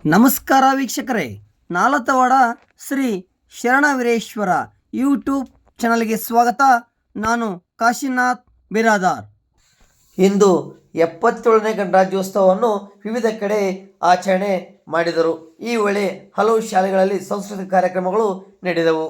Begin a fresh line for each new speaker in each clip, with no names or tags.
ನಮಸ್ಕಾರ ವೀಕ್ಷಕರೇ, ನಾಲತವಾಡ ಶ್ರೀ ಶರಣವೀರೇಶ್ವರ ಯೂಟ್ಯೂಬ್ ಚಾನಲ್ಗೆ ಸ್ವಾಗತ. ನಾನು ಕಾಶಿನಾಥ್ ಬಿರಾದಾರ್. ಇಂದು 77ನೇ ಗಣರಾಜ್ಯೋತ್ಸವವನ್ನು ವಿವಿಧ ಕಡೆ ಆಚರಣೆ ಮಾಡಿದರು. ಈ ವೇಳೆ ಹಲವು ಶಾಲೆಗಳಲ್ಲಿ ಸಾಂಸ್ಕೃತಿಕ ಕಾರ್ಯಕ್ರಮಗಳು ನಡೆದವು.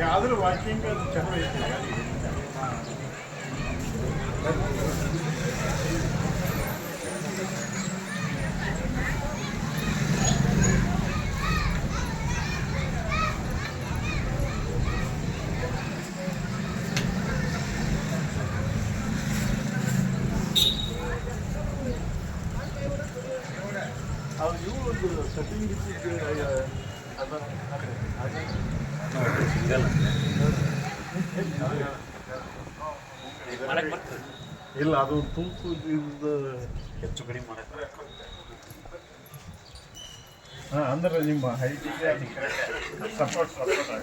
ಯಾವ್ದು ವಾಕಿಂಗ್ ಅದು ಚಲೋ ಐತಿ. ಅದು ಇವು ಒಂದು ಸೆಟ್ಟಿಂಗ್ ಇಲ್ಲ ಅದು ತುಮಕು ಹೆಚ್ಚು ಕಡಿಮೆ ಮಾಡಕ್ಕೆ ಹಾಂ ಅಂದ್ರೆ ನಿಮ್ಮ ಹೈಟಿಗೆ ಅದು ಸಪೋರ್ಟ್ ಆಗುತ್ತೆ.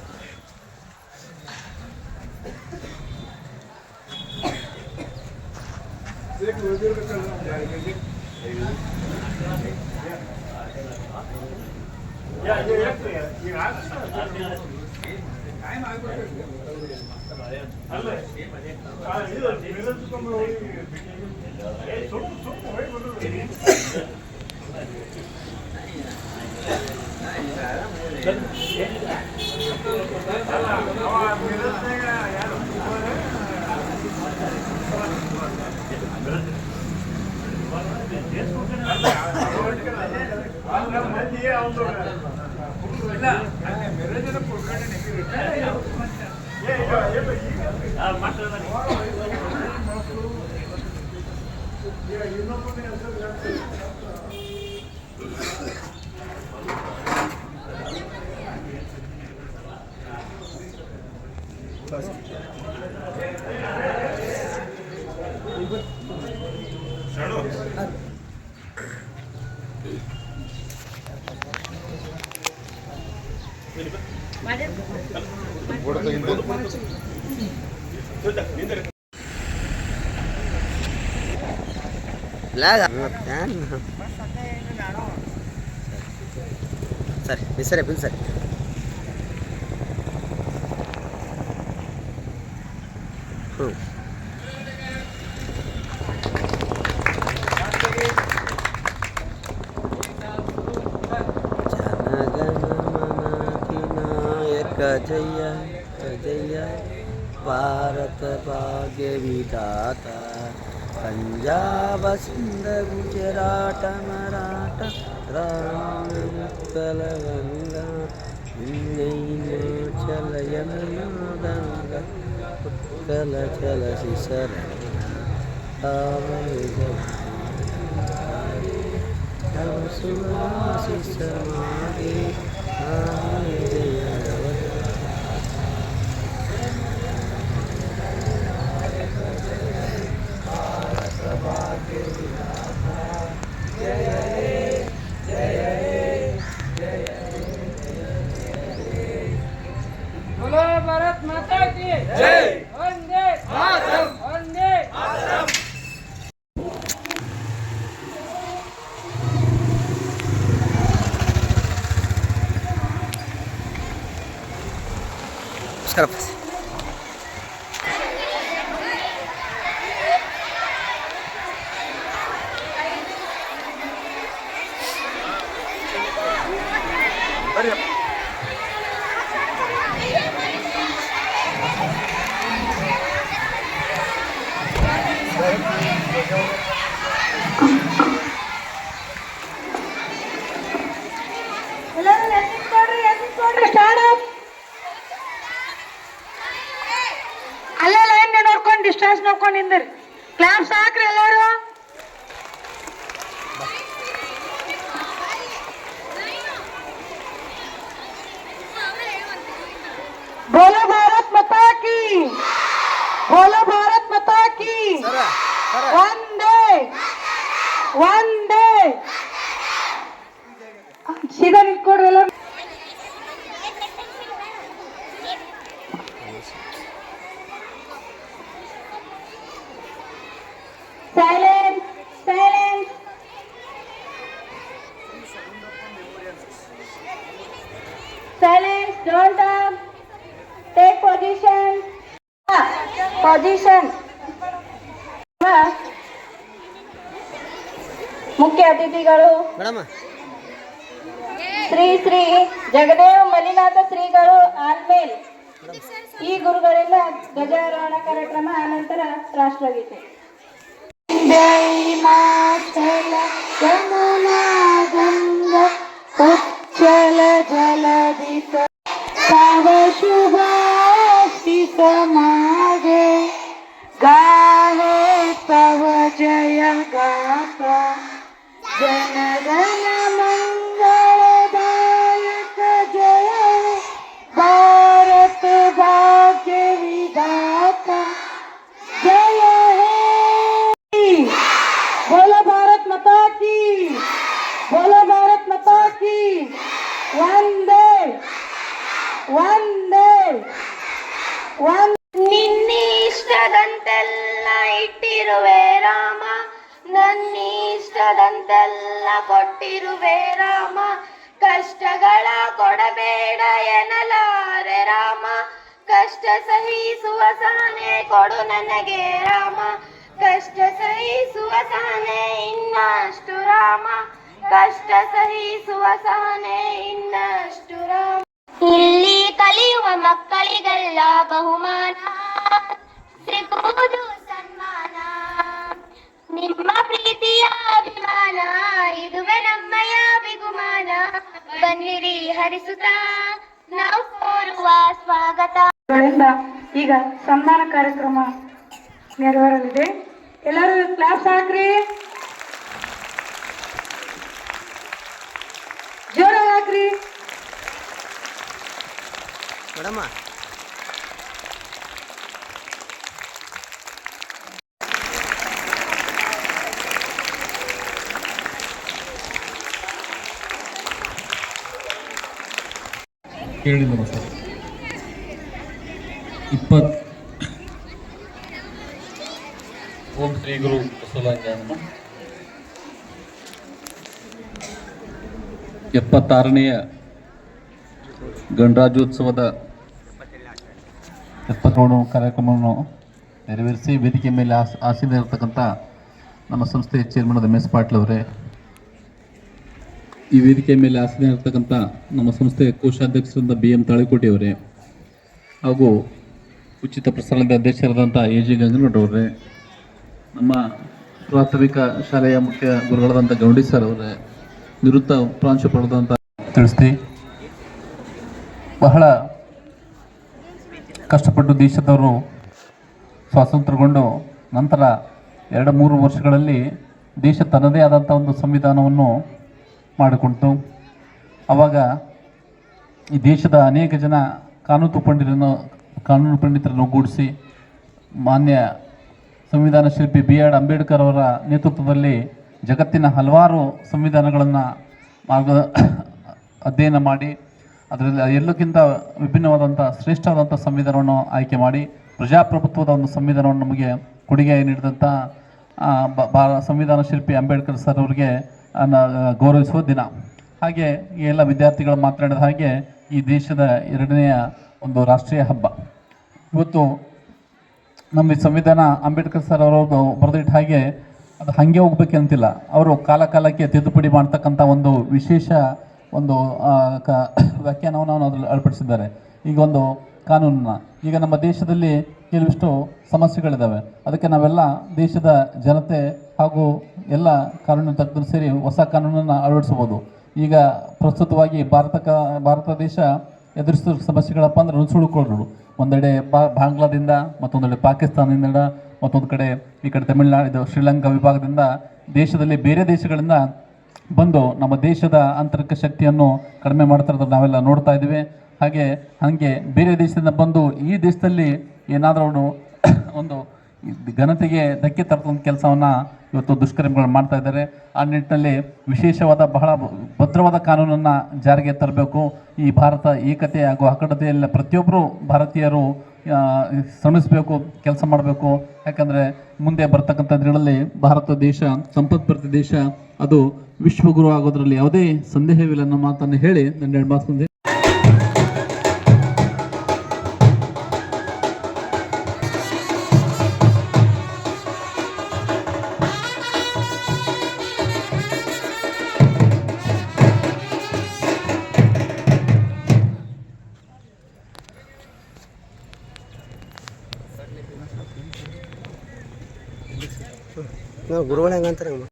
ಸರಿ ಸರಿ ಬಿಲ್ ಸರಿ. ಹ್ಞೂ ಜನಗಣಮನಾಧಿನಾಯಕ ಜಯ ಜಯ ಭಾರತ ಭಾಗ್ಯ ವಿಧಾತ ಪಂಜಾಬ ಸಿಂಧ ಗುಜರಾಟ ಮರಾಠ ರಾಮಕಲ ಗಂಗಾ ಹಿಮಾಚಲ ಯಮುನಾಗಂಗ ಉತ್ಕಲ ಚಲ ಶಿಸರ ಸುವಾಸಿಸ ಮಾಡಿ
भारत माता की जय। वंदे मातरम। वंदे मातरम।
ನಮಸ್ಕಾರ.
ಅಲ್ಲೇ ಲೈನ್ ನೋಡ್ಕೊಂಡು ಡಿಸ್ಟೆನ್ಸ್ ನೋಡ್ಕೊಂಡು ನಿಂದ್ರಿ. ಕ್ಲಾಪ್ಸ್ ಹಾಕ್ರಿ ಎಲ್ಲರೂ. बोलो भारत माता की, बोलो भारत माता की। वंदे वंदे। सीधा निंತ್ಕೊಡ್ರಿ ಎಲ್ಲರೂ. Silence, silence. Silence, don't talk. Take position. Position. ಮುಖ್ಯ ಅತಿಥಿಗಳು
ಮೇಡಮ್
ಶ್ರೀ ಶ್ರೀ ಜಗದೇವ ಮಲ್ಲಿನಾಥ ಶ್ರೀಗಳು ಆಲ್ಮೇಲ್ ಈ ಗುರುಗಳಿಂದ ಧ್ವಜಾರೋಹಣ ಕಾರ್ಯಕ್ರಮ ಅನಂತರ ರಾಷ್ಟ್ರಗೀತೆ. ಹಿಮಾಚಲ ಯಮುನಾ ಗಂಗಾ ಉಚ್ಚಲ ಜಲಧಿ तव शुभाशिष मागे गाहे तव जय गाथा जन गण मंगलदायक जय भारत भाग्य विधाता जय हे बोलो भारत माता की बोलो भारत माता की वंदे ಒಂದೇ ನಿನ್ನಿಷ್ಟದಂತೆಲ್ಲ ಇಟ್ಟಿರುವೆ ರಾಮ, ನನ್ನಿಷ್ಟದಂತೆಲ್ಲ ಕೊಟ್ಟಿರುವೆ ರಾಮ, ಕಷ್ಟಗಳ ಕೊಡಬೇಡ ಎನ್ನಲಾರೆ ರಾಮ, ಕಷ್ಟ ಸಹಿಸುವ ಸಹನೆ ಕೊಡು ನನಗೆ ರಾಮ, ಕಷ್ಟ ಸಹಿಸುವ ಸಹನೆ ಇನ್ನಷ್ಟು ರಾಮ, ಕಷ್ಟ ಸಹಿಸುವ ಸಹನೆ ಇನ್ನಷ್ಟು ರಾಮ. ಇಲ್ಲಿ ಕಲಿಯುವ ಮಕ್ಕಳಿಗೆಲ್ಲ ಬಹುಮಾನ ಸಿಗುವುದು ಸನ್ಮಾನ, ನಿಮ್ಮ ಪ್ರೀತಿಯ ಅಭಿಮಾನ ಇದುವೆ ನಮ್ಮಯ ಬಿಗುಮಾನ, ಬನ್ನಿರಿ ಹರಿಸುತ್ತಾ ನಾವು ಕೋರುವ ಸ್ವಾಗತ. ಈಗ ಸನ್ಮಾನ ಕಾರ್ಯಕ್ರಮ ನೆರವೇರಲಿದೆ. ಎಲ್ಲರೂ ಕ್ಲಾಸ್ ಹಾಕ್ರಿ, ಜೋರ ಹಾಕ್ರಿ.
ಮೇಡಮ್ಮ
ಕೇಳಿಲ್ಲ ಸರ್. 20 ಓಂ ಶ್ರೀ ಗುರು ಬಸವಲಿಂಗಯ್ಯನನ್ನು 76ನೇ ಗಣರಾಜ್ಯೋತ್ಸವದ 77 ಕಾರ್ಯಕ್ರಮವನ್ನು ನೆರವೇರಿಸಿ ವೇದಿಕೆ ಮೇಲೆ ಆಸೀನರಿರ್ತಕ್ಕಂಥ ನಮ್ಮ ಸಂಸ್ಥೆಯ ಚೇರ್ಮನ್ ರಮೇಶ್ ಪಾಟೀಲ್ ಅವರೇ, ಈ ವೇದಿಕೆ ಮೇಲೆ ಆಸೀನರಿರ್ತಕ್ಕಂಥ ನಮ್ಮ ಸಂಸ್ಥೆಯ ಕೋಶಾಧ್ಯಕ್ಷರಾದ BM ತಾಳಿಕೋಟಿ ಅವರೇ, ಹಾಗೂ ಉಚಿತ ಪ್ರಸಾರದ ಅಧ್ಯಕ್ಷರಾದಂಥ AG ಗಂಗನಗೌಡ ಅವರೇ, ನಮ್ಮ ಪ್ರಾಥಮಿಕ ಶಾಲೆಯ ಮುಖ್ಯ ಗುರುಗಳಾದಂಥ ಗೌಂಡಿ ಸರ್ ಅವರೇ, ನಿವೃತ್ತ ಪ್ರಾಂಶುಪಾಲರಾದಂಥ ತಿಳಿಸ್ತಿ, ಬಹಳ ಕಷ್ಟಪಟ್ಟು ದೇಶದವರು ಸ್ವಾತಂತ್ರ್ಯಗೊಂಡು ನಂತರ 2-3 ವರ್ಷಗಳಲ್ಲಿ ದೇಶ ತನ್ನದೇ ಆದಂಥ ಒಂದು ಸಂವಿಧಾನವನ್ನು ಮಾಡಿಕೊಡ್ತು. ಆವಾಗ ಈ ದೇಶದ ಅನೇಕ ಜನ ಕಾನೂನು ಪಂಡಿತರನ್ನು ಗೂಡಿಸಿ ಮಾನ್ಯ ಸಂವಿಧಾನ ಶಿಲ್ಪಿ BR ಅಂಬೇಡ್ಕರ್ ಅವರ ನೇತೃತ್ವದಲ್ಲಿ ಜಗತ್ತಿನ ಹಲವಾರು ಸಂವಿಧಾನಗಳನ್ನು ಅಧ್ಯಯನ ಮಾಡಿ ಅದರಲ್ಲಿ ಎಲ್ಲಕ್ಕಿಂತ ವಿಭಿನ್ನವಾದಂಥ ಶ್ರೇಷ್ಠವಾದಂಥ ಸಂವಿಧಾನವನ್ನು ಆಯ್ಕೆ ಮಾಡಿ ಪ್ರಜಾಪ್ರಭುತ್ವದ ಒಂದು ಸಂವಿಧಾನವನ್ನು ನಮಗೆ ಕೊಡುಗೆ ನೀಡಿದಂಥ ಸಂವಿಧಾನ ಶಿಲ್ಪಿ ಅಂಬೇಡ್ಕರ್ ಸರ್ ಅವರಿಗೆ ಗೌರವಿಸುವ ದಿನ. ಹಾಗೆ ಎಲ್ಲ ವಿದ್ಯಾರ್ಥಿಗಳು ಮಾತನಾಡಿದ ಹಾಗೆ ಈ ದೇಶದ 2ನೆಯ ಒಂದು ರಾಷ್ಟ್ರೀಯ ಹಬ್ಬ ಇವತ್ತು. ನಮ್ಮ ಈ ಸಂವಿಧಾನ ಅಂಬೇಡ್ಕರ್ ಸರ್ ಅವರದ್ದು ಬರೆದಿಟ್ಟ ಹಾಗೆ ಅದು ಹಾಗೆ ಹೋಗ್ಬೇಕಂತಿಲ್ಲ, ಅವರು ಕಾಲಕ್ಕೆ ತಿದ್ದುಪಡಿ ಮಾಡ್ತಕ್ಕಂಥ ಒಂದು ವಿಶೇಷ ಒಂದು ವ್ಯಾಖ್ಯಾನವನ್ನು ಅದರಲ್ಲಿ ಅಳವಡಿಸಿದ್ದಾರೆ. ಈಗ ಒಂದು ಕಾನೂನನ್ನ ಈಗ ನಮ್ಮ ದೇಶದಲ್ಲಿ ಕೆಲವಿಷ್ಟು ಸಮಸ್ಯೆಗಳಿದ್ದಾವೆ, ಅದಕ್ಕೆ ನಾವೆಲ್ಲ ದೇಶದ ಜನತೆ ಹಾಗೂ ಎಲ್ಲ ಕಾನೂನು ತಜ್ಞರು ಸೇರಿ ಹೊಸ ಕಾನೂನನ್ನು ಅಳವಡಿಸ್ಬೋದು. ಈಗ ಪ್ರಸ್ತುತವಾಗಿ ಭಾರತ ದೇಶ ಎದುರಿಸಿದ ಸಮಸ್ಯೆಗಳಪ್ಪ ಅಂದರೆ ನುಸುಳುಕೊಳ್ಳೋದು, ಒಂದೆಡೆ ಬಾಂಗ್ಲಾದಿಂದ, ಮತ್ತೊಂದೆಡೆ ಪಾಕಿಸ್ತಾನದಿಂದ, ಮತ್ತೊಂದು ಕಡೆ ಈ ಕಡೆ ತಮಿಳುನಾಡು ಶ್ರೀಲಂಕಾ ವಿಭಾಗದಿಂದ ದೇಶದಲ್ಲಿ ಬೇರೆ ದೇಶಗಳಿಂದ ಬಂದು ನಮ್ಮ ದೇಶದ ಆಂತರಿಕ ಶಕ್ತಿಯನ್ನು ಕಡಿಮೆ ಮಾಡ್ತಿರೋದು ನಾವೆಲ್ಲ ನೋಡ್ತಾ ಇದ್ದೀವಿ. ಹಾಗೆ ಬೇರೆ ದೇಶದಿಂದ ಬಂದು ಈ ದೇಶದಲ್ಲಿ ಏನಾದರೂ ಒಂದು ಘನತೆಗೆ ಧಕ್ಕೆ ತರ್ತಕ್ಕಂಥ ಕೆಲಸವನ್ನು ಇವತ್ತು ದುಷ್ಕರ್ಮಿಗಳು ಮಾಡ್ತಾ ಇದ್ದಾರೆ. ಆ ನಿಟ್ಟಿನಲ್ಲಿ ವಿಶೇಷವಾದ ಬಹಳ ಭದ್ರವಾದ ಕಾನೂನನ್ನು ಜಾರಿಗೆ ತರಬೇಕು. ಈ ಭಾರತ ಏಕತೆ ಹಾಗೂ ಅಖಂಡತೆಯಲ್ಲಿ ಪ್ರತಿಯೊಬ್ಬರು ಭಾರತೀಯರು ಶ್ರಮಿಸಬೇಕು, ಕೆಲಸ ಮಾಡಬೇಕು. ಯಾಕಂದರೆ ಮುಂದೆ ಬರ್ತಕ್ಕಂಥ ದಿನಗಳಲ್ಲಿ ಭಾರತ ದೇಶ ಸಂಪತ್ಭರಿತ ದೇಶ, ಅದು ವಿಶ್ವಗುರು ಆಗೋದ್ರಲ್ಲಿ ಯಾವುದೇ ಸಂದೇಹವಿಲ್ಲ ಅನ್ನೋ ಮಾತನ್ನು ಹೇಳಿ ನನ್ನ 2 ಮಾತು ಮುಂದೆ
ಗುರುಗಳು ಹೆಂಗಂತಾರೆ ನಮ್ಮ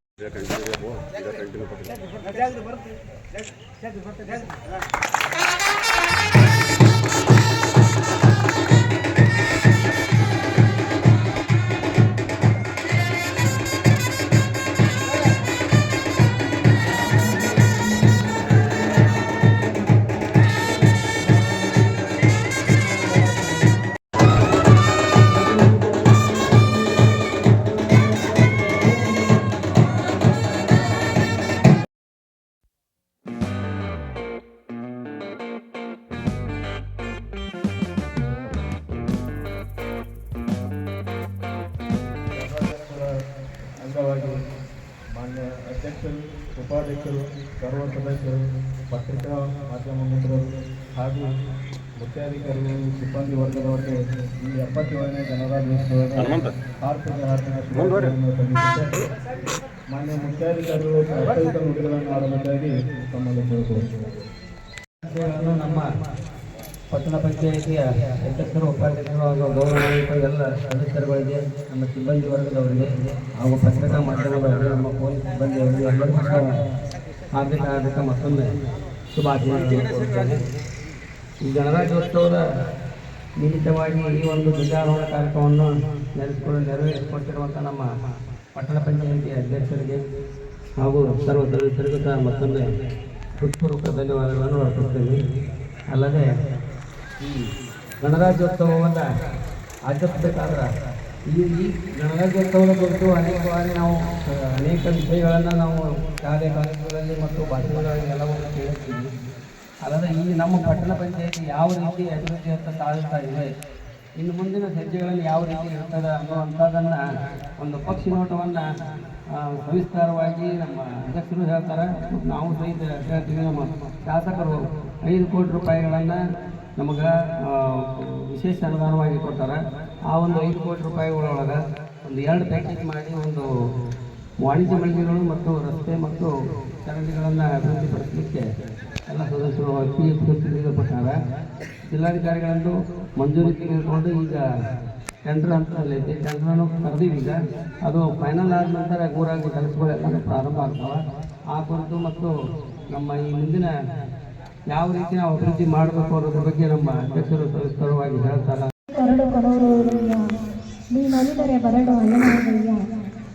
ಅಂಗವಾಗಿ ಮಾನ್ಯ ಅಧ್ಯಕ್ಷರು, ಉಪಾಧ್ಯಕ್ಷರು, ಸರ್ವ ಸದಸ್ಯರು, ಪತ್ರಿಕಾ ಮಾಧ್ಯಮ ಮಿತ್ರರು ಹಾಗೂ ಮುಖ್ಯಾಧಿಕಾರಿಗಳು, ಸಿಬ್ಬಂದಿ ವರ್ಗದವರಿಗೆ ಈ 77ನೇ ಗಣರಾಜ್ಯೋತ್ಸವದ ಆರ್ಥಿಕ ಶುಭಾಶಯಗಳನ್ನು ಸಲ್ಲಿಸುತ್ತೇವೆ. ಮಾನ್ಯ ಮುಖ್ಯಾಧಿಕಾರಿಗಳು ಪ್ರಾಸ್ತಾವಿಕ ನುಡಿಗಳನ್ನು ಆಡಬೇಕಾಗಿ ತಮ್ಮಲ್ಲಿ ಕೇಳಿಕೊಳ್ಳುತ್ತೇವೆ.
ನಮ್ಮ ಪಟ್ಟಣ ಪಂಚಾಯಿತಿಯ ಅಧ್ಯಕ್ಷರು, ಉಪಾಧ್ಯಕ್ಷರು ಹಾಗೂ ಗೌರವಾನ್ವಿತ ಎಲ್ಲ ಸದಸ್ಯರುಗಳಿಗೆ, ನಮ್ಮ ಸಿಬ್ಬಂದಿ ವರ್ಗದವರಿಗೆ ಹಾಗೂ ಪತ್ರಿಕಾ ಮಾಧ್ಯಮದವರಿಗೆ, ನಮ್ಮ ಪೊಲೀಸ್ ಸಿಬ್ಬಂದಿಯವರಿಗೆ ಎಲ್ಲರಿಗೂ ಹಾರ್ದಿಕ ಮತ್ತೊಮ್ಮೆ ಶುಭಾಶಯಗಳನ್ನು ಕೋರುತ್ತೇನೆ. ಈ ಗಣರಾಜ್ಯೋತ್ಸವದ ನಿಮಿತ್ತವಾಗಿ ಈ ಒಂದು ಧ್ವಜಾರೋಹಣ ಕಾರ್ಯಕ್ರಮವನ್ನು ನೆರವೇರಿಸಿಕೊಟ್ಟಿರುವಂಥ ನಮ್ಮ ಪಟ್ಟಣ ಪಂಚಾಯಿತಿ ಅಧ್ಯಕ್ಷರಿಗೆ ಹಾಗೂ ಸರ್ವ ಸದಸ್ಯರಿಗೂ ಸಹ ಮತ್ತೊಮ್ಮೆ ಹೃತ್ಪೂರ್ವಕ ಧನ್ಯವಾದಗಳನ್ನು ಅರ್ಪಿಸ್ತೇವೆ. ಅಲ್ಲದೆ ಈ ಗಣರಾಜ್ಯೋತ್ಸವವನ್ನು ಆಚರಿಸಬೇಕಾದ್ರೆ ಈ ಗಣರಾಜ್ಯೋತ್ಸವದ ಕುರಿತು ಅನೇಕ ವಿಷಯಗಳನ್ನು ನಾವು ಶಾಲೆ ಕಾಲೇಜುಗಳಲ್ಲಿ ಮತ್ತು ಭಾಷಣಗಳಲ್ಲಿ ಎಲ್ಲವನ್ನು ಕೇಳುತ್ತೀವಿ. ಅಲ್ಲದೆ ಈ ನಮ್ಮ ಪಟ್ಟಣ ಪಂಚಾಯಿತಿ ಯಾವ ರೀತಿ ಅಭಿವೃದ್ಧಿಯತ್ತ ಸಾಧಿಸ್ತಾ ಇದೆ, ಇನ್ನು ಮುಂದಿನ ಹೆಜ್ಜೆಗಳಲ್ಲಿ ಯಾವ ರೀತಿ ಇರ್ತದೆ ಅನ್ನುವಂಥದ್ದನ್ನು ಒಂದು ಪಕ್ಷಿ ನೋಟವನ್ನು ಸವಿಸ್ತಾರವಾಗಿ ನಮ್ಮ ಅಧ್ಯಕ್ಷರು ಹೇಳ್ತಾರೆ, ನಾವು ಸಹಿತ ಹೇಳ್ತೀವಿ. ನಮ್ಮ ಶಾಸಕರು 5 ಕೋಟಿ ರೂಪಾಯಿಗಳನ್ನು ನಮಗೆ ವಿಶೇಷ ಅನುದಾನವಾಗಿ ಕೊಡ್ತಾರೆ. ಆ ಒಂದು 5 ಕೋಟಿ ರೂಪಾಯಿಗಳೊಳಗೆ ಒಂದು 2 ಪ್ಯಾಕೇಜ್ ಮಾಡಿ ಒಂದು ವಾಣಿಜ್ಯ ಮಳಿಗೆಗಳು ಮತ್ತು ರಸ್ತೆ ಮತ್ತು ಚರಂಡಿಗಳನ್ನು ಅಭಿವೃದ್ಧಿಪಡಿಸಲಿಕ್ಕೆ ಎಲ್ಲ ಸದಸ್ಯರು ಕೊಟ್ಟಾರೆ. ಜಿಲ್ಲಾಧಿಕಾರಿಗಳನ್ನು ಮಂಜೂರಿ ತೆಗೆದುಕೊಂಡು ಈಗ ಟೆಂಡರ್ ಹಂತದಲ್ಲೈತೆ. ಟೆಂಡರನ್ನು ಕರೆದೀವಿ. ಈಗ ಅದು ಫೈನಲ್ ಆದ ನಂತರ ಊರಾಗಿ ಕೆಲಸಗಳೆಲ್ಲ ಪ್ರಾರಂಭ ಆಗ್ತವೆ. ಆ ಕುರಿತು ಮತ್ತು ನಮ್ಮ ಈ ಮುಂದಿನ ಯಾವ ರೀತಿ ನಾವು ಅಭಿವೃದ್ಧಿ ಮಾಡಬೇಕು ಅನ್ನೋದ್ರ ಬಗ್ಗೆ ನಮ್ಮ ಅಧ್ಯಕ್ಷರು ಸವಿಸ್ತರವಾಗಿ ಹೇಳ್ತಾರೆ.
ಕರಡು ಕೊಡೋರಯ್ಯ, ನೀನೊಲಿದರೆ ಬರಡು ಅಯ್ಯನಯ್ಯ,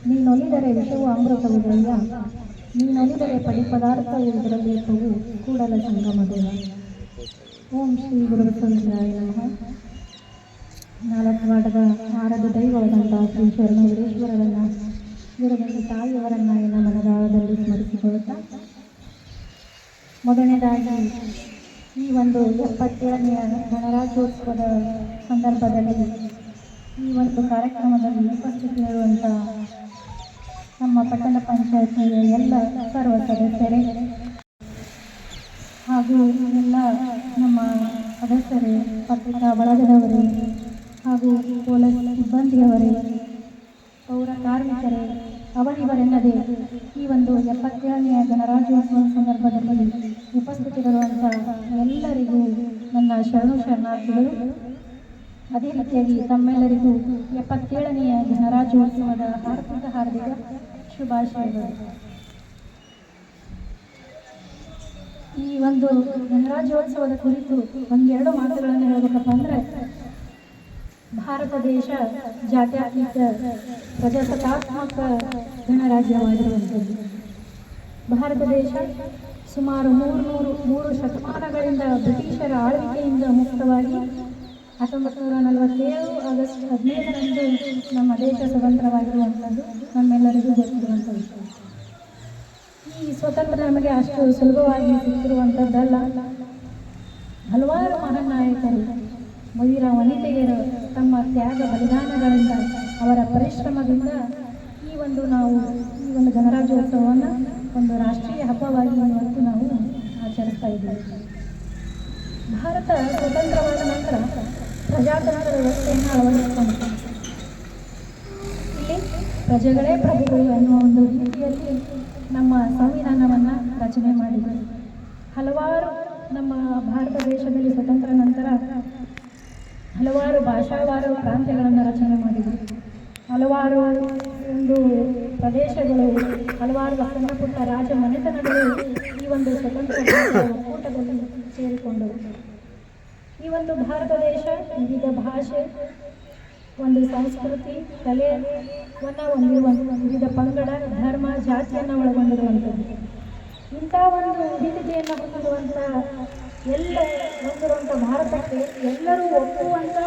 ನೀನೊಲಿದರೆ ವಿಷವು ಅಮೃತವುದಯ್ಯ, ನೀನೊಲಿದರೆ ಪಡಿ ಪದಾರ್ಥ ಇದರಲ್ಲಿರ್ತವು ಕೂಡಲ ಸಂಗಮದೇವ. ಓಂ ಶ್ರೀ ಗುರುಬಸವಲಿಂಗಾಯ ನಮಃ. 4 ವಾರ್ಡದ ಆರಾಧ್ಯ ದೈವವಾದಂಥ ಶ್ರೀ ಶರಣವೀರೇಶ್ವರರನ್ನು, ಗುರುಗಂಗೆ ತಾಯಿಯವರನ್ನು ಎಲ್ಲ ಮನದಾಳದಲ್ಲಿ ಸ್ಮರಿಸಿಕೊಳ್ಳುತ್ತಾ, ಮೊದಲನೇದಾಗಿ ಈ ಒಂದು 77ನೇ ಗಣರಾಜ್ಯೋತ್ಸವದ ಸಂದರ್ಭದಲ್ಲಿ ಈ ಒಂದು ಕಾರ್ಯಕ್ರಮದಲ್ಲಿ ಉಪಸ್ಥಿತರಿರುವಂಥ ನಮ್ಮ ಪಟ್ಟಣ ಪಂಚಾಯತಿಯ ಎಲ್ಲ ಸರ್ವ ಸದಸ್ಯರೇ ಹಾಗೂ ಎಲ್ಲ ನಮ್ಮ ಸದಸ್ಯರೇ, ಪತ್ರಿಕಾ ಬಳಗದವರೇ ಹಾಗೂ ಪೊಲೀಸ್ ಸಿಬ್ಬಂದಿಯವರೇ, ಪೌರ ಕಾರ್ಮಿಕರೇ, ಅವರಿವರೆನ್ನದೇ ಈ ಒಂದು 77ನೇ ಗಣರಾಜ್ಯೋತ್ಸವ ಸಂದರ್ಭದಲ್ಲಿ ಉಪಸ್ಥಿತರಿರುವಂಥ ಎಲ್ಲರಿಗೂ ನನ್ನ ಶರಣಾರ್ಥಿಗಳು. ಅದೇ ರೀತಿಯಾಗಿ ತಮ್ಮೆಲ್ಲರಿಗೂ 77ನೇ ಗಣರಾಜ್ಯೋತ್ಸವದ ಹಾರ್ದಿಕ ಶುಭಾಶಯಗಳು. ಈ ಒಂದು ಗಣರಾಜ್ಯೋತ್ಸವದ ಕುರಿತು 1-2 ಮಾತುಗಳನ್ನು ಹೇಳಬೇಕಪ್ಪ ಅಂದರೆ, ಭಾರತ ದೇಶ ಜಾತ್ಯತೀತ ಪ್ರಜಾಸತ್ತಾತ್ಮಕ ಗಣರಾಜ್ಯವಾಗಿರುವಂಥದ್ದು. ಭಾರತ ದೇಶ ಸುಮಾರು 300 ಶತಮಾನಗಳಿಂದ ಬ್ರಿಟಿಷರ ಆಳ್ವಿಕೆಯಿಂದ ಮುಕ್ತವಾಗಿ 1947 ಆಗಸ್ಟ್ 15ರಂದು ನಮ್ಮ ದೇಶ ಸ್ವತಂತ್ರವಾಗಿರುವಂಥದ್ದು ನಮ್ಮೆಲ್ಲರಿಗೂ ಗೊತ್ತಿರುವಂಥ ವಿಷಯ. ಈ ಸ್ವತಂತ್ರ ನಮಗೆ ಅಷ್ಟು ಸುಲಭವಾಗಿ ಸಿಕ್ಕಿರುವಂಥದ್ದಲ್ಲ. ಹಲವಾರು ಮಹಾನ್ ನಾಯಕರು, ವೀರ ವನಿತೆಯರು ತಮ್ಮ ತ್ಯಾಗ ಬಲಿದಾನಗಳಿಂದ, ಅವರ ಪರಿಶ್ರಮದಿಂದ ಈ ಒಂದು ಗಣರಾಜ್ಯೋತ್ಸವವನ್ನು ಒಂದು ರಾಷ್ಟ್ರೀಯ ಹಬ್ಬವಾಗಿ ಇವತ್ತು ನಾವು ಆಚರಿಸ್ತಾ ಇದ್ದೇವೆ. ಭಾರತ ಸ್ವತಂತ್ರವಾದ ನಂತರ ಪ್ರಜಾತಂತ್ರ ವ್ಯವಸ್ಥೆಯನ್ನು ಅಳವಡಿಸಿಕೊಂಡು ಇಲ್ಲಿ ಪ್ರಜೆಗಳೇ ಪ್ರಭುಗಳು ಅನ್ನುವ ಒಂದು ರೀತಿಯಲ್ಲಿ ನಮ್ಮ ಸಂವಿಧಾನವನ್ನು ರಚನೆ ಮಾಡಿದರು. ಹಲವಾರು ನಮ್ಮ ಭಾರತ ದೇಶದಲ್ಲಿ ಸ್ವತಂತ್ರ ನಂತರ ಹಲವಾರು ಭಾಷಾವಾರು ಪ್ರಾಂತ್ಯಗಳನ್ನು ರಚನೆ ಮಾಡಿದರು. ಹಲವಾರು ಒಂದು ಪ್ರದೇಶಗಳು, ಹಲವಾರು ಸಣ್ಣ ಪುಟ್ಟ ರಾಜ ಮನೆತನಗಳು ಈ ಒಂದು ಸ್ವತಂತ್ರ ಒಕ್ಕೂಟದಲ್ಲಿ ಸೇರಿಕೊಂಡವು. ಈ ಒಂದು ಭಾರತ ದೇಶ ವಿವಿಧ ಭಾಷೆ, ಒಂದು ಸಂಸ್ಕೃತಿ, ಕಲೆಯನ್ನು ಹೊಂದಿರುವ ವಿವಿಧ ಪಂಗಡ, ಧರ್ಮ, ಜಾತಿಯನ್ನು ಒಳಗೊಂಡಿರುವಂಥದ್ದು. ಇಂಥ ಒಂದು ವಿವಿಧತೆಯನ್ನು ಹೊಂದಿರುವಂಥ ಹೊಂದಿರುವಂಥ ಭಾರತಕ್ಕೆ ಎಲ್ಲರೂ ಒಪ್ಪುವಂಥ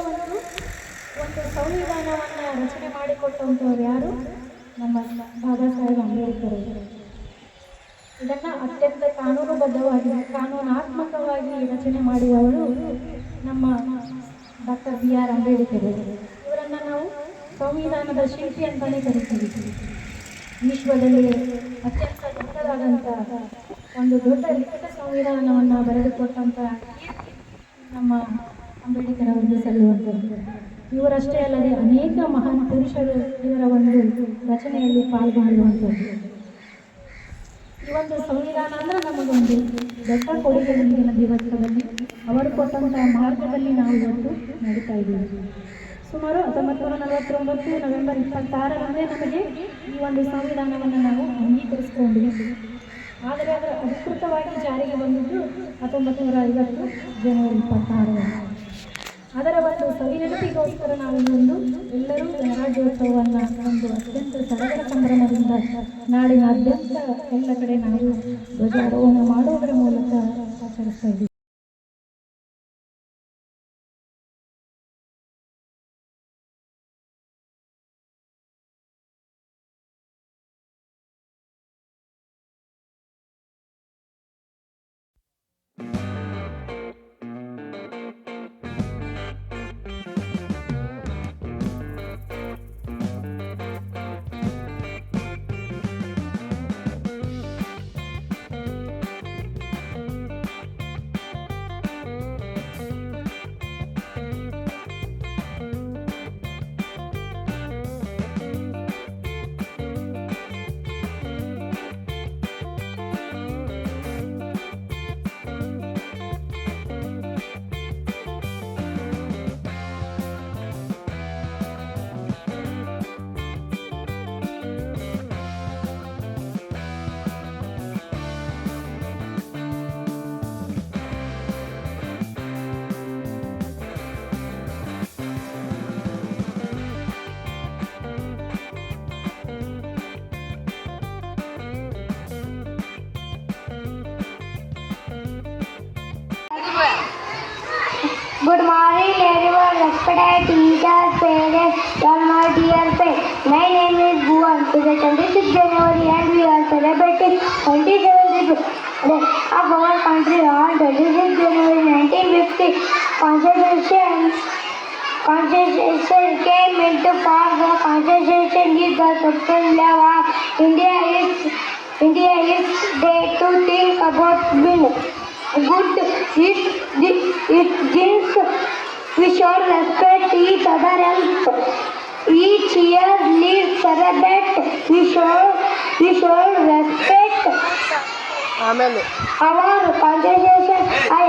ಒಂದು ಸಂವಿಧಾನವನ್ನು ರಚನೆ ಮಾಡಿಕೊಟ್ಟಂಥವ್ರು ಯಾರು? ನಮ್ಮ ಬಾಬಾ ಸಾಹೇಬ್ ಅಂಬೇಡ್ಕರ್. ಇದನ್ನು ಅತ್ಯಂತ ಕಾನೂನುಬದ್ಧವಾಗಿ, ಕಾನೂನಾತ್ಮಕವಾಗಿ ರಚನೆ ಮಾಡಿದವರು ನಮ್ಮ ಡಾಕ್ಟರ್ BR ಅಂಬೇಡ್ಕರ್. ಇವರನ್ನು ನಾವು ಸಂವಿಧಾನದ ಶಿಲ್ಪಿ ಅಂತಲೇ ಕರಿತೀವಿ. ವಿಶ್ವದಲ್ಲಿ ಅತ್ಯಂತ ದೊಡ್ಡದಾದಂಥ ಒಂದು ದೊಡ್ಡ ಲಿಖಿತ ಸಂವಿಧಾನವನ್ನು ಬರೆದುಕೊಟ್ಟಂಥ ನಮ್ಮ ಅಂಬೇಡ್ಕರ್ ಅವರಿಗೆ ಸಲ್ಲುವಂಥದ್ದು. ಇವರಷ್ಟೇ ಅಲ್ಲದೆ ಅನೇಕ ಮಹಾನ್ ಪುರುಷರು ಇವರ ಒಂದು ರಚನೆಯಲ್ಲಿ ಪಾಲ್ಗೊಂಡಿರುವಂಥದ್ದು. ಈ ಒಂದು ಸಂವಿಧಾನ ಅಂದರೆ ನಮಗೊಂದು ದೊಡ್ಡ ಕೊಡುಗೆ. ಇಂದಿನ ದಿವಸದಲ್ಲಿ ಅವರು ಕೊಟ್ಟಂಥ ಮಾರ್ಗದಲ್ಲಿ ನಾವು ಇವತ್ತು ನಡೀತಾ ಇದ್ದೀವಿ. ಸುಮಾರು 1949 ನವೆಂಬರ್ 26ರಂದೇ ನಮಗೆ ಈ ಒಂದು ಸಂವಿಧಾನವನ್ನು ನಾವು ಅಂಗೀಕರಿಸಿಕೊಂಡಿದ್ದೀವಿ. ಆದರೆ ಅದರ ಅಧಿಕೃತವಾಗಿ ಜಾರಿಗೆ ಬಂದಿದ್ದು 1950 ಜನವರಿ 26ರಂದು. ಅದರ ಒಂದು ಸವಿನೆನಪಿಗೋಸ್ಕರ ನಾವು ಇಂದು ಎಲ್ಲರೂ ಗಣರಾಜ್ಯೋತ್ಸವವನ್ನು ಒಂದು ಅತ್ಯಂತ ಸಡಗರ ಸಂಭ್ರಮದಿಂದ ನಾಡಿನಾದ್ಯಂತ ಎಲ್ಲ ಕಡೆ ನಾವು ಧ್ವಜಾರೋಹಣ ಮಾಡುವುದರ ಮೂಲಕ ಆಚರಿಸ್ತಾ ಇದ್ದೀವಿ.
Good morning everyone, respected teachers, parents, all my dear friends. My name is Bhuvan. It is 26th January and we are celebrating 27th Day of our country on 26th January 1950. Constitution came into force. The Constitution is the supreme law of India. India is there to think about being good. It means we should respect each other else. Each year leaves celebrate. We should respect our constitution. I